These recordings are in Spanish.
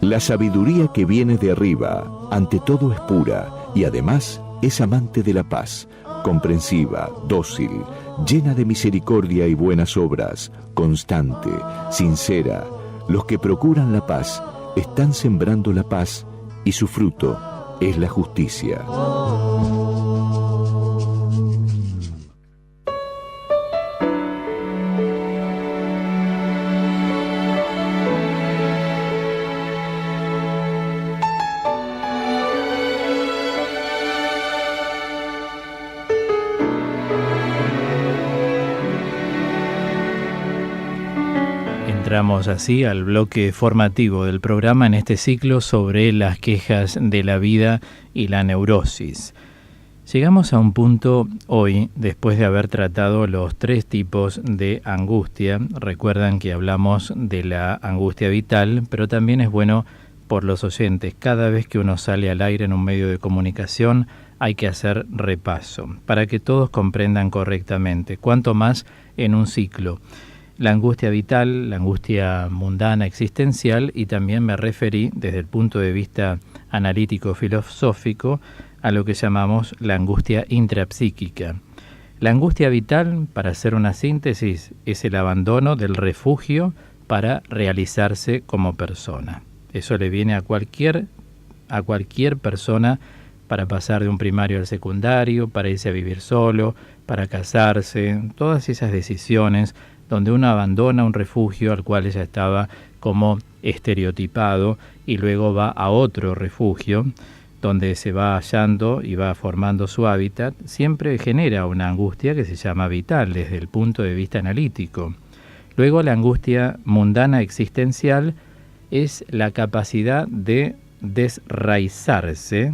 La sabiduría que viene de arriba, ante todo es pura, y además es amante de la paz, comprensiva, dócil, llena de misericordia y buenas obras, constante, sincera. Los que procuran la paz están sembrando la paz, y su fruto es la justicia. Entramos así al bloque formativo del programa en este ciclo sobre las quejas de la vida y la neurosis. Llegamos a un punto hoy, después de haber tratado los 3 tipos de angustia. Recuerdan que hablamos de la angustia vital, pero también es bueno por los oyentes. Cada vez que uno sale al aire en un medio de comunicación hay que hacer repaso para que todos comprendan correctamente, cuanto más en un ciclo. La angustia vital, la angustia mundana existencial, y también me referí desde el punto de vista analítico-filosófico a lo que llamamos la angustia intrapsíquica. La angustia vital, para hacer una síntesis, es el abandono del refugio para realizarse como persona. Eso le viene a cualquier persona para pasar de un primario al secundario, para irse a vivir solo, para casarse, todas esas decisiones donde uno abandona un refugio al cual ella estaba como estereotipado y luego va a otro refugio donde se va hallando y va formando su hábitat, siempre genera una angustia que se llama vital desde el punto de vista analítico. Luego la angustia mundana existencial es la capacidad de desraizarse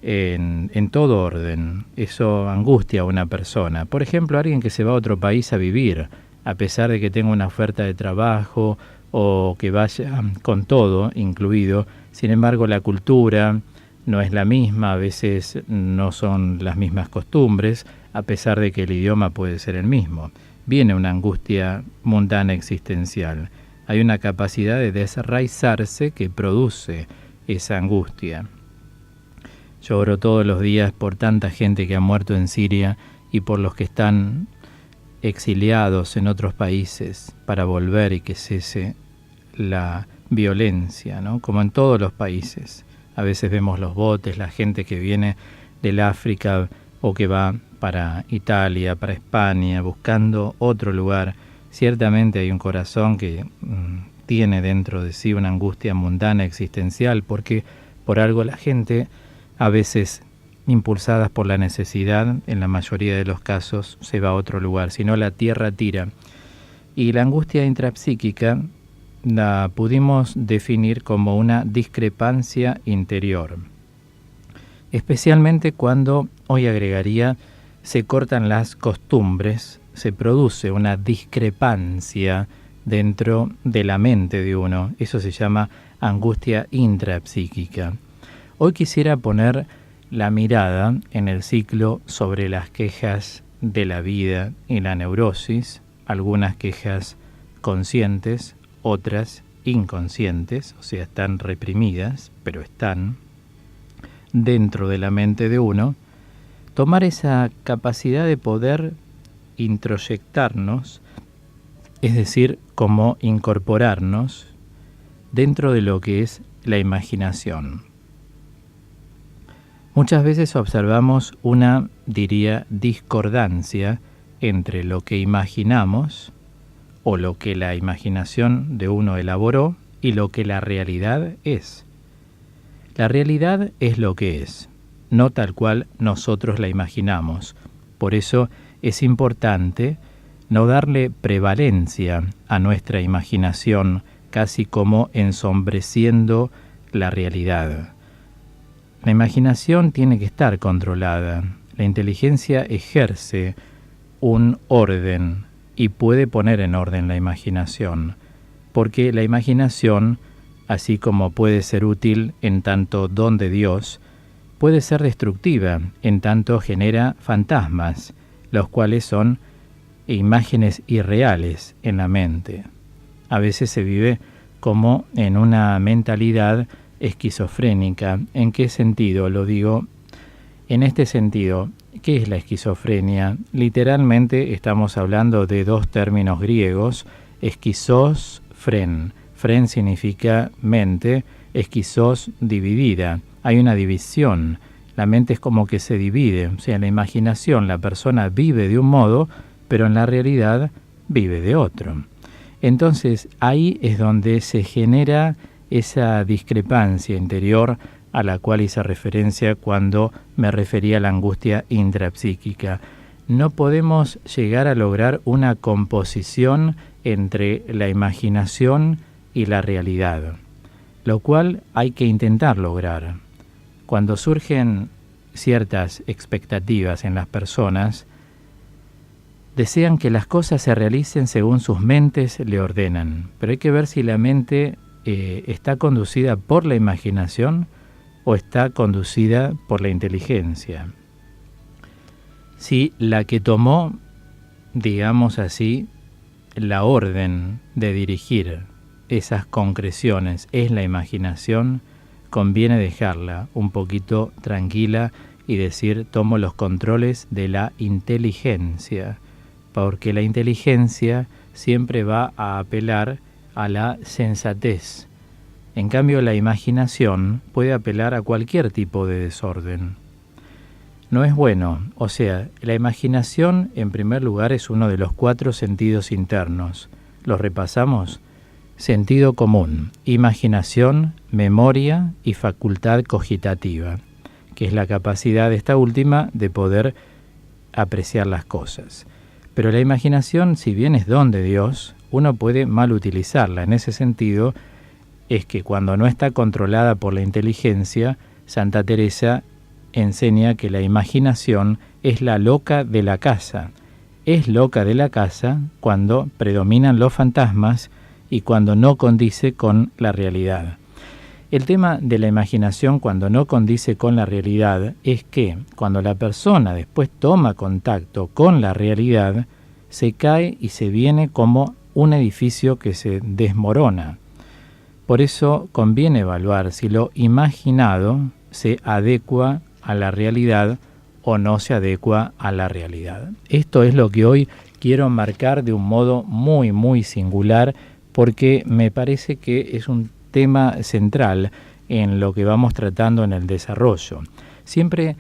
en todo orden. Eso angustia a una persona. Por ejemplo, alguien que se va a otro país a vivir, a pesar de que tenga una oferta de trabajo o que vaya con todo incluido, sin embargo la cultura no es la misma, a veces no son las mismas costumbres, a pesar de que el idioma puede ser el mismo. Viene una angustia mundana existencial. Hay una capacidad de desraizarse que produce esa angustia. Lloro todos los días por tanta gente que ha muerto en Siria y por los que están exiliados en otros países para volver y que cese la violencia, ¿no? Como en todos los países. A veces vemos los botes, la gente que viene del África o que va para Italia, para España, buscando otro lugar. Ciertamente hay un corazón que tiene dentro de sí una angustia mundana existencial, porque por algo la gente, a veces impulsadas por la necesidad, en la mayoría de los casos se va a otro lugar, si no la tierra tira. Y la angustia intrapsíquica la pudimos definir como una discrepancia interior, especialmente cuando, hoy agregaría, se cortan las costumbres, se produce una discrepancia dentro de la mente de uno. Eso se llama angustia intrapsíquica. Hoy quisiera poner la mirada en el ciclo sobre las quejas de la vida y la neurosis, algunas quejas conscientes, otras inconscientes, o sea, están reprimidas, pero están dentro de la mente de uno. Tomar esa capacidad de poder introyectarnos, es decir, como incorporarnos dentro de lo que es la imaginación. Muchas veces observamos una, diría, discordancia entre lo que imaginamos o lo que la imaginación de uno elaboró y lo que la realidad es. La realidad es lo que es, no tal cual nosotros la imaginamos. Por eso es importante no darle prevalencia a nuestra imaginación, casi como ensombreciendo la realidad. La imaginación tiene que estar controlada. La inteligencia ejerce un orden y puede poner en orden la imaginación, porque la imaginación, así como puede ser útil en tanto don de Dios, puede ser destructiva en tanto genera fantasmas, los cuales son imágenes irreales en la mente. A veces se vive como en una mentalidad esquizofrénica. ¿En qué sentido? Lo digo en este sentido. ¿Qué es la esquizofrenia? Literalmente estamos hablando de dos términos griegos, esquizos, fren. Fren significa mente, esquizos, dividida. Hay una división. La mente es como que se divide. O sea, en la imaginación la persona vive de un modo, pero en la realidad vive de otro. Entonces, ahí es donde se genera esa discrepancia interior a la cual hice referencia cuando me refería a la angustia intrapsíquica. No podemos llegar a lograr una composición entre la imaginación y la realidad, lo cual hay que intentar lograr. Cuando surgen ciertas expectativas en las personas, desean que las cosas se realicen según sus mentes le ordenan, pero hay que ver si la mente está conducida por la imaginación o está conducida por la inteligencia. Si la que tomó, digamos así, la orden de dirigir esas concreciones es la imaginación, conviene dejarla un poquito tranquila y decir, tomo los controles de la inteligencia, porque la inteligencia siempre va a apelar a la sensatez. En cambio, la imaginación puede apelar a cualquier tipo de desorden. No es bueno, o sea, la imaginación en primer lugar es uno de los 4 sentidos internos. ¿Los repasamos? Sentido común, imaginación, memoria y facultad cogitativa, que es la capacidad esta última de poder apreciar las cosas. Pero la imaginación, si bien es don de Dios, uno puede mal utilizarla. En ese sentido, es que cuando no está controlada por la inteligencia, Santa Teresa enseña que la imaginación es la loca de la casa. Es loca de la casa cuando predominan los fantasmas y cuando no condice con la realidad. El tema de la imaginación cuando no condice con la realidad es que cuando la persona después toma contacto con la realidad, se cae y se viene como un edificio que se desmorona. Por eso conviene evaluar si lo imaginado se adecua a la realidad o no se adecua a la realidad. Esto es lo que hoy quiero marcar de un modo muy, muy singular, porque me parece que es un tema central en lo que vamos tratando en el desarrollo. Siempre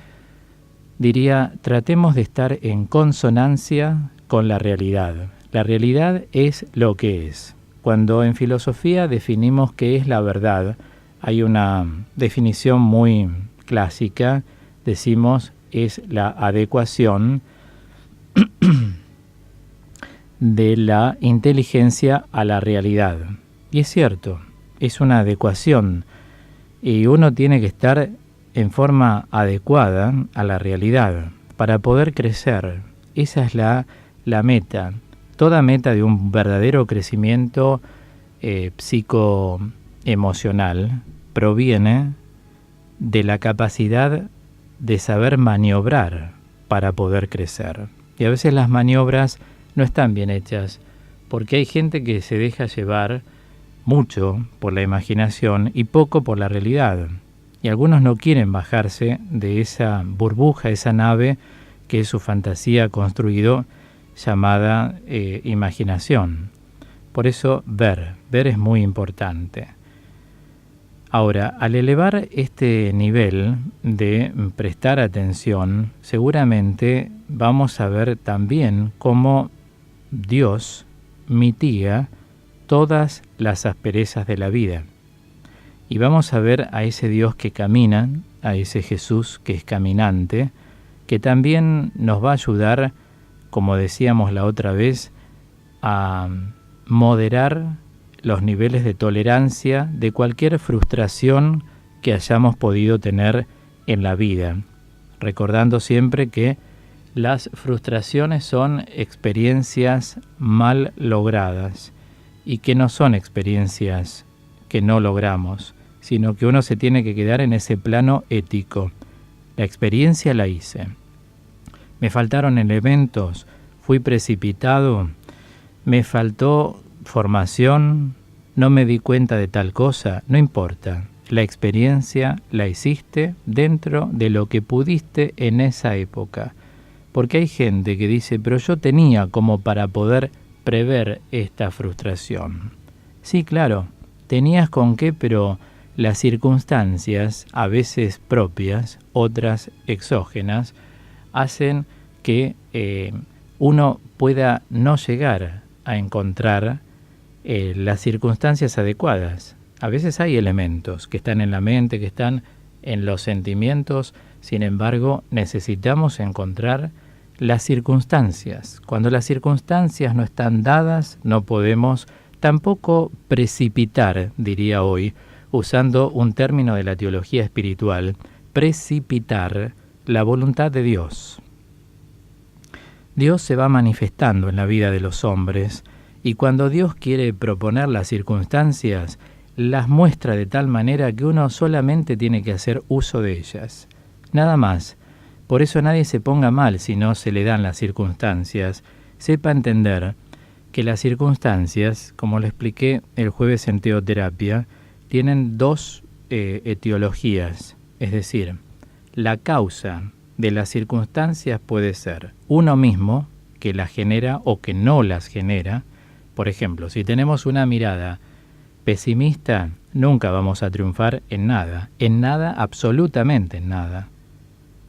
diría, tratemos de estar en consonancia con la realidad. La realidad es lo que es. Cuando en filosofía definimos qué es la verdad, hay una definición muy clásica, decimos es la adecuación de la inteligencia a la realidad. Y es cierto, es una adecuación y uno tiene que estar en forma adecuada a la realidad para poder crecer. Esa es la meta. Toda meta de un verdadero crecimiento psicoemocional proviene de la capacidad de saber maniobrar para poder crecer. Y a veces las maniobras no están bien hechas, porque hay gente que se deja llevar mucho por la imaginación y poco por la realidad. Y algunos no quieren bajarse de esa burbuja, esa nave que es su fantasía construido, llamada imaginación. Por eso ver es muy importante. Ahora, al elevar este nivel de prestar atención, seguramente vamos a ver también cómo Dios mitiga todas las asperezas de la vida. Y vamos a ver a ese Dios que camina, a ese Jesús que es caminante, que también nos va a ayudar, como decíamos la otra vez, a moderar los niveles de tolerancia de cualquier frustración que hayamos podido tener en la vida, recordando siempre que las frustraciones son experiencias mal logradas y que no son experiencias que no logramos, sino que uno se tiene que quedar en ese plano ético. La experiencia la hice. Me faltaron elementos, fui precipitado, me faltó formación, no me di cuenta de tal cosa, no importa. La experiencia la hiciste dentro de lo que pudiste en esa época. Porque hay gente que dice, pero yo tenía como para poder prever esta frustración. Sí, claro, tenías con qué, pero las circunstancias, a veces propias, otras exógenas, hacen que uno pueda no llegar a encontrar las circunstancias adecuadas. A veces hay elementos que están en la mente, que están en los sentimientos, sin embargo, necesitamos encontrar las circunstancias. Cuando las circunstancias no están dadas, no podemos tampoco precipitar, diría hoy, usando un término de la teología espiritual, precipitar la voluntad de Dios. Dios se va manifestando en la vida de los hombres, y cuando Dios quiere proponer las circunstancias, las muestra de tal manera que uno solamente tiene que hacer uso de ellas. Nada más. Por eso nadie se ponga mal si no se le dan las circunstancias. Sepa entender que las circunstancias, como le expliqué el jueves en teoterapia, tienen dos etiologías. Es decir, la causa de las circunstancias puede ser uno mismo, que las genera o que no las genera. Por ejemplo, si tenemos una mirada pesimista, nunca vamos a triunfar en nada, absolutamente en nada.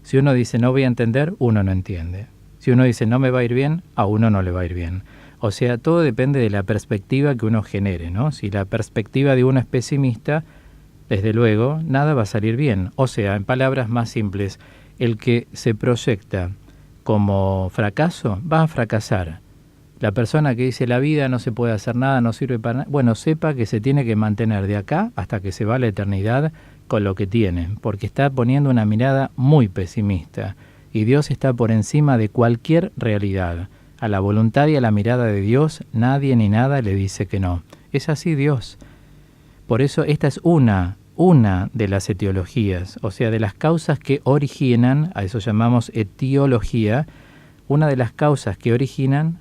Si uno dice no voy a entender, uno no entiende. Si uno dice no me va a ir bien, a uno no le va a ir bien. O sea, todo depende de la perspectiva que uno genere, ¿no? Si la perspectiva de uno es pesimista, desde luego, nada va a salir bien. O sea, en palabras más simples, el que se proyecta como fracaso, va a fracasar. La persona que dice la vida no se puede hacer nada, no sirve para nada, bueno, sepa que se tiene que mantener de acá hasta que se va a la eternidad con lo que tiene, porque está poniendo una mirada muy pesimista, y Dios está por encima de cualquier realidad. A la voluntad y a la mirada de Dios, nadie ni nada le dice que no. Es así Dios. Por eso esta es una de las etiologías, o sea, de las causas que originan, a eso llamamos etiología, una de las causas que originan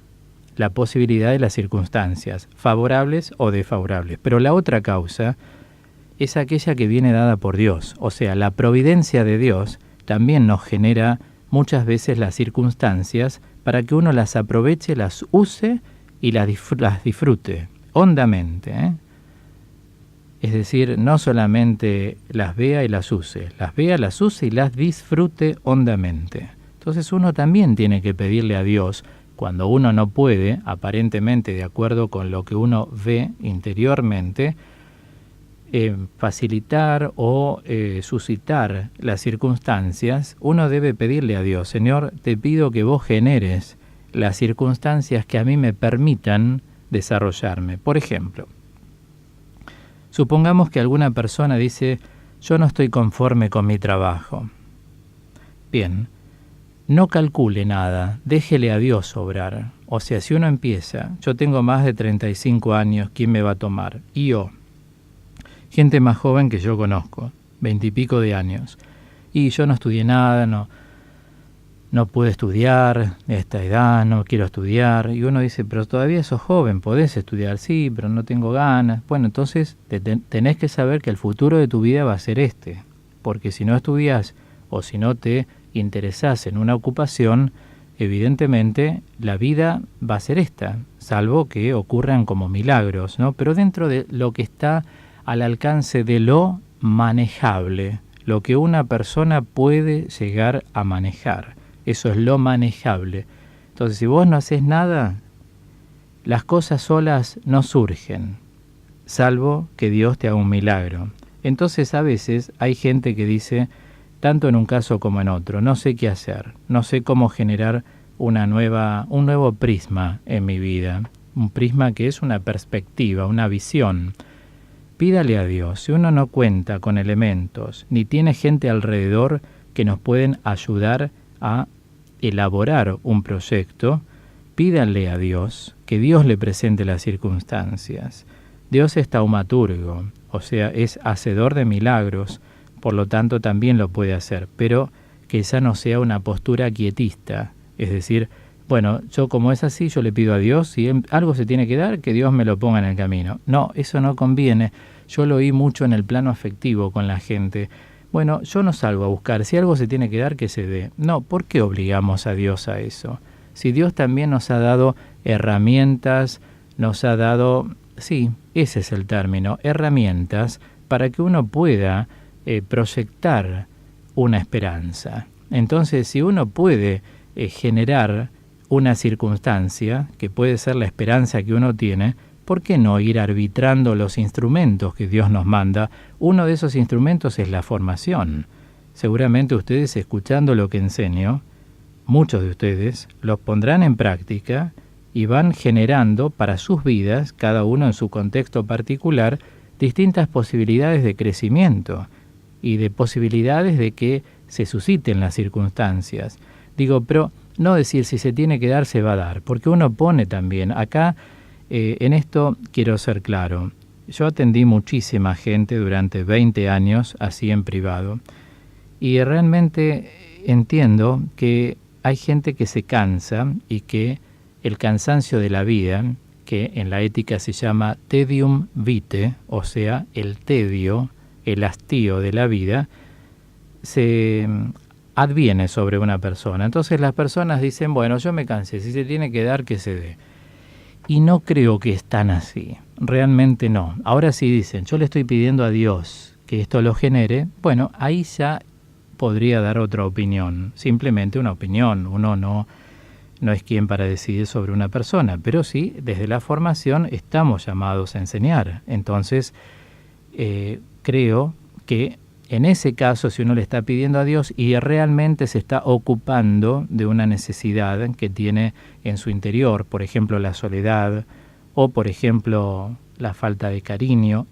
la posibilidad de las circunstancias, favorables o desfavorables. Pero la otra causa es aquella que viene dada por Dios, o sea, la providencia de Dios también nos genera muchas veces las circunstancias para que uno las aproveche, las use y las disfrute hondamente, ¿eh? Es decir, no solamente las vea y las use, las vea, las use y las disfrute hondamente. Entonces uno también tiene que pedirle a Dios, cuando uno no puede, aparentemente de acuerdo con lo que uno ve interiormente, facilitar o suscitar las circunstancias, uno debe pedirle a Dios, Señor, te pido que vos generes las circunstancias que a mí me permitan desarrollarme. Por ejemplo, supongamos que alguna persona dice, yo no estoy conforme con mi trabajo. Bien, no calcule nada, déjele a Dios obrar. O sea, si uno empieza, yo tengo más de 35 años, ¿quién me va a tomar? Y yo, gente más joven que yo conozco, 20 y pico de años. Y yo no estudié nada, no pude estudiar a esta edad, no quiero estudiar. Y uno dice, pero todavía sos joven, podés estudiar, sí, pero no tengo ganas. Bueno, entonces tenés que saber que el futuro de tu vida va a ser este. Porque si no estudiás o si no te interesás en una ocupación, evidentemente la vida va a ser esta, salvo que ocurran como milagros, ¿no? Pero dentro de lo que está al alcance de lo manejable, lo que una persona puede llegar a manejar. Eso es lo manejable. Entonces, si vos no haces nada, las cosas solas no surgen, salvo que Dios te haga un milagro. Entonces, a veces hay gente que dice, tanto en un caso como en otro, no sé qué hacer, no sé cómo generar un nuevo prisma en mi vida, un prisma que es una perspectiva, una visión. Pídale a Dios, si uno no cuenta con elementos, ni tiene gente alrededor que nos pueden ayudar a elaborar un proyecto, pídale a Dios que Dios le presente las circunstancias. Dios es taumaturgo, o sea, es hacedor de milagros, por lo tanto también lo puede hacer, pero que esa no sea una postura quietista, es decir, bueno, yo como es así, yo le pido a Dios, si algo se tiene que dar, que Dios me lo ponga en el camino. No, eso no conviene. Yo lo oí mucho en el plano afectivo con la gente. Bueno, yo no salgo a buscar, si algo se tiene que dar, que se dé. No, ¿por qué obligamos a Dios a eso? Si Dios también nos ha dado herramientas, nos ha dado, sí, ese es el término, herramientas para que uno pueda proyectar una esperanza. Entonces, si uno puede generar una circunstancia que puede ser la esperanza que uno tiene, ¿por qué no ir arbitrando los instrumentos que Dios nos manda? Uno de esos instrumentos es la formación. Seguramente ustedes, escuchando lo que enseño, muchos de ustedes los pondrán en práctica y van generando para sus vidas, cada uno en su contexto particular, distintas posibilidades de crecimiento y de posibilidades de que se susciten las circunstancias. Digo, pero no decir si se tiene que dar, se va a dar, porque uno pone también, acá en esto quiero ser claro, yo atendí muchísima gente durante 20 años, así en privado, y realmente entiendo que hay gente que se cansa y que el cansancio de la vida, que en la ética se llama tedium vitae, o sea, el tedio, el hastío de la vida, se adviene sobre una persona. Entonces las personas dicen, bueno, yo me cansé, si se tiene que dar, que se dé. Y no creo que es tan así, realmente no. Ahora sí dicen, yo le estoy pidiendo a Dios que esto lo genere, bueno, ahí ya podría dar otra opinión, simplemente una opinión, uno no es quien para decidir sobre una persona, pero sí, desde la formación estamos llamados a enseñar. Entonces, creo que en ese caso, si uno le está pidiendo a Dios y realmente se está ocupando de una necesidad que tiene en su interior, por ejemplo, la soledad, o por ejemplo, la falta de cariño,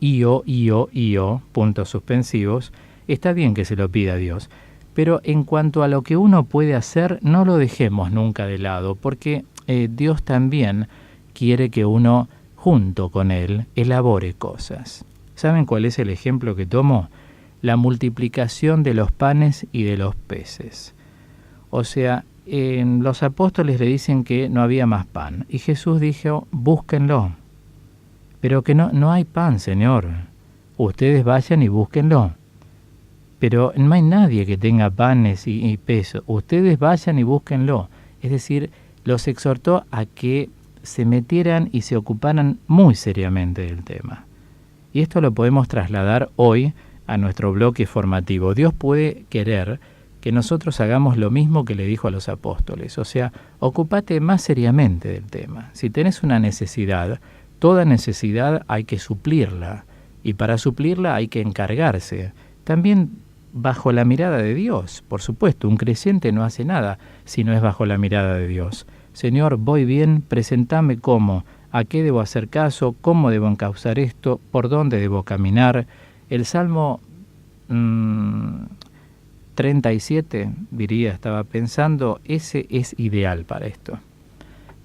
puntos suspensivos, está bien que se lo pida a Dios. Pero en cuanto a lo que uno puede hacer, no lo dejemos nunca de lado, porque Dios también quiere que uno, junto con Él, elabore cosas. ¿Saben cuál es el ejemplo que tomo? La multiplicación de los panes y de los peces. O sea, los apóstoles le dicen que no había más pan, y Jesús dijo, búsquenlo. Pero que no hay pan, Señor. Ustedes vayan y búsquenlo. Pero no hay nadie que tenga panes y peso. Ustedes vayan y búsquenlo. Es decir, los exhortó a que se metieran y se ocuparan muy seriamente del tema. Y esto lo podemos trasladar hoy a nuestro bloque formativo. Dios puede querer que nosotros hagamos lo mismo que le dijo a los apóstoles. O sea, ocúpate más seriamente del tema. Si tenés una necesidad, toda necesidad hay que suplirla. Y para suplirla hay que encargarse. También bajo la mirada de Dios. Por supuesto, un creyente no hace nada si no es bajo la mirada de Dios. Señor, voy bien, presentame cómo, a qué debo hacer caso, cómo debo encauzar esto, por dónde debo caminar. El Salmo 37, diría, estaba pensando, ese es ideal para esto.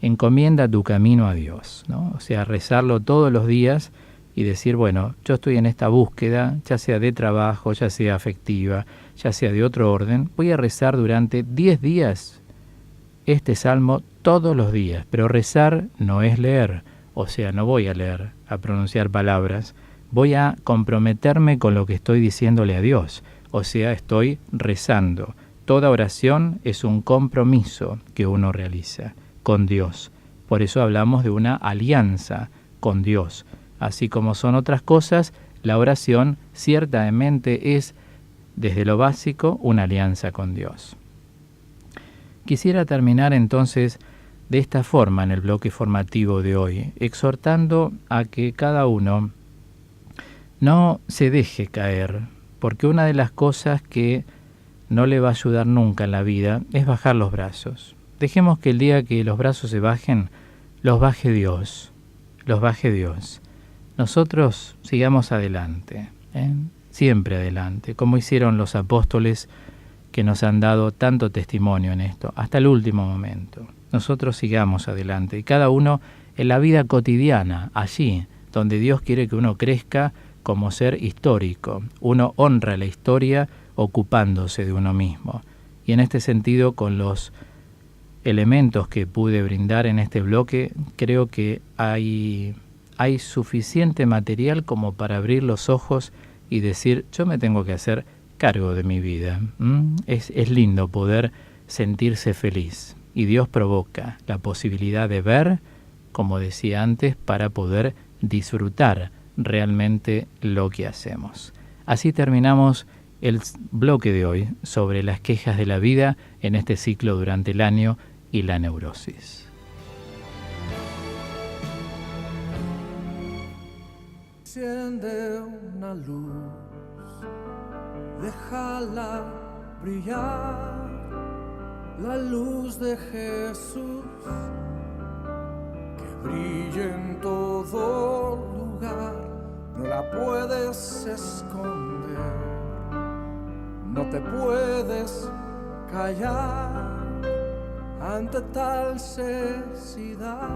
Encomienda tu camino a Dios, ¿no? O sea, rezarlo todos los días y decir, bueno, yo estoy en esta búsqueda, ya sea de trabajo, ya sea afectiva, ya sea de otro orden, voy a rezar durante 10 días este salmo todos los días, pero rezar no es leer, o sea, no voy a leer, a pronunciar palabras, voy a comprometerme con lo que estoy diciéndole a Dios, o sea, estoy rezando. Toda oración es un compromiso que uno realiza con Dios, por eso hablamos de una alianza con Dios. Así como son otras cosas, la oración ciertamente es, desde lo básico, una alianza con Dios. Quisiera terminar entonces de esta forma en el bloque formativo de hoy, exhortando a que cada uno no se deje caer, porque una de las cosas que no le va a ayudar nunca en la vida es bajar los brazos. Dejemos que el día que los brazos se bajen, los baje Dios, los baje Dios. Nosotros sigamos adelante, siempre adelante, como hicieron los apóstoles que nos han dado tanto testimonio en esto, hasta el último momento. Nosotros sigamos adelante, y cada uno en la vida cotidiana, allí donde Dios quiere que uno crezca como ser histórico. Uno honra la historia ocupándose de uno mismo. Y en este sentido, con los elementos que pude brindar en este bloque, creo que hay suficiente material como para abrir los ojos y decir, yo me tengo que hacer cargo de mi vida. Es lindo poder sentirse feliz, y Dios provoca la posibilidad de ver, como decía antes, para poder disfrutar realmente lo que hacemos. Así terminamos el bloque de hoy sobre las quejas de la vida en este ciclo durante el año y la neurosis. Enciende una luz, déjala brillar, la luz de Jesús, que brille en todo lugar, no la puedes esconder, no te puedes callar ante tal necesidad.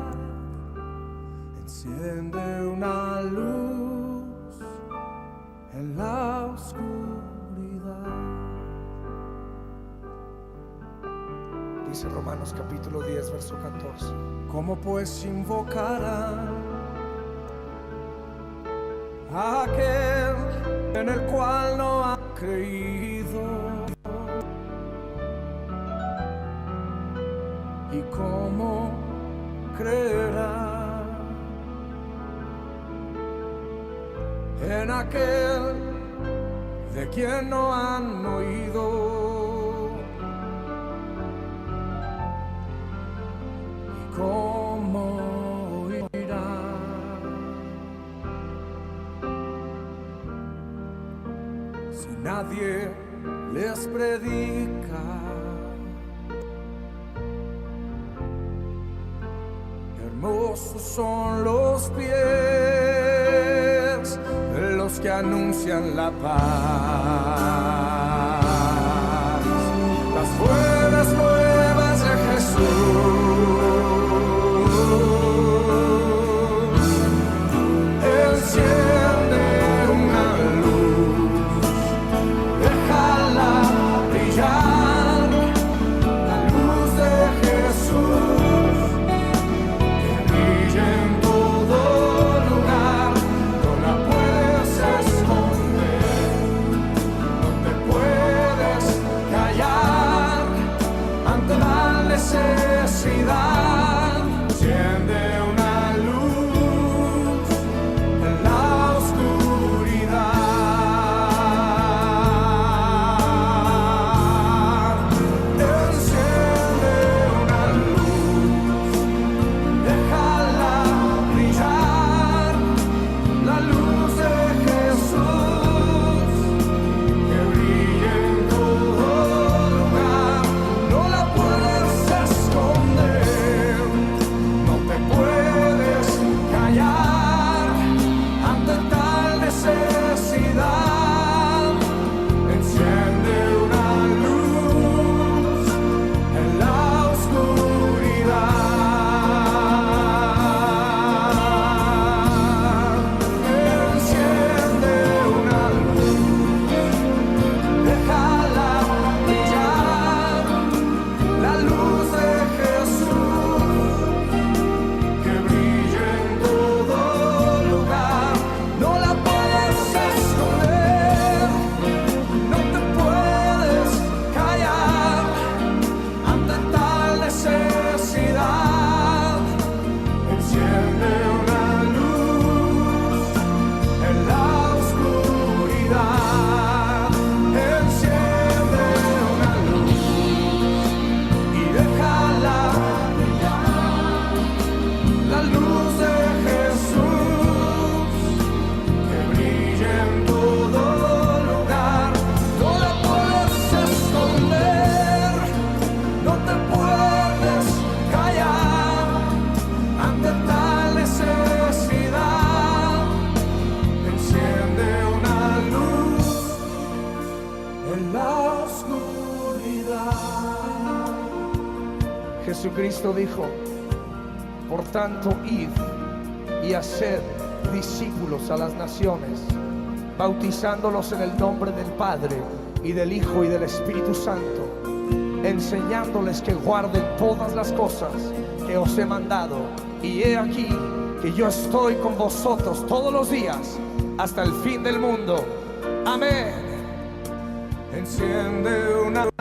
Enciende una luz en la oscuridad. Dice Romanos capítulo 10, verso 14. ¿Cómo pues invocarán a aquel en el cual no han creído? ¿Y cómo creerán en aquel de quien no han oído? ¿Y cómo oirán si nadie les predica? Hermosos son los pies de los que anuncian la paz, las buenas nuevas de Jesús. Enciende una luz, déjala brillar, la luz de Jesús, que brille en todo lugar, no la puedes esconder, no te puedes callar ante la necesidad. Enciende una luz en la oscuridad. Enciende una luz, déjala brillar, la luz de Jesús, que brille en todo lugar, no la puedes esconder, no te puedes callar ante tal necesidad. Enciende una luz en la oscuridad. Enciende una luz, déjala brillar, la luz de Jesús, que brille en todo lugar, no la puedes esconder, no te puedes callar ante tal necesidad. Enciende una luz en la oscuridad. Enciende una luz y déjala brillar, la luz de Jesús, que brille en todo lugar, no la puedes esconder, no te puedes callar ante tal necesidad. Enciende una luz en la oscuridad. Jesucristo dijo: por tanto, id y haced discípulos a las naciones, bautizándolos en el nombre del Padre y del Hijo y del Espíritu Santo, enseñándoles que guarden todas las cosas que os he mandado. Y he aquí que yo estoy con vosotros todos los días hasta el fin del mundo. Amén. Enciende una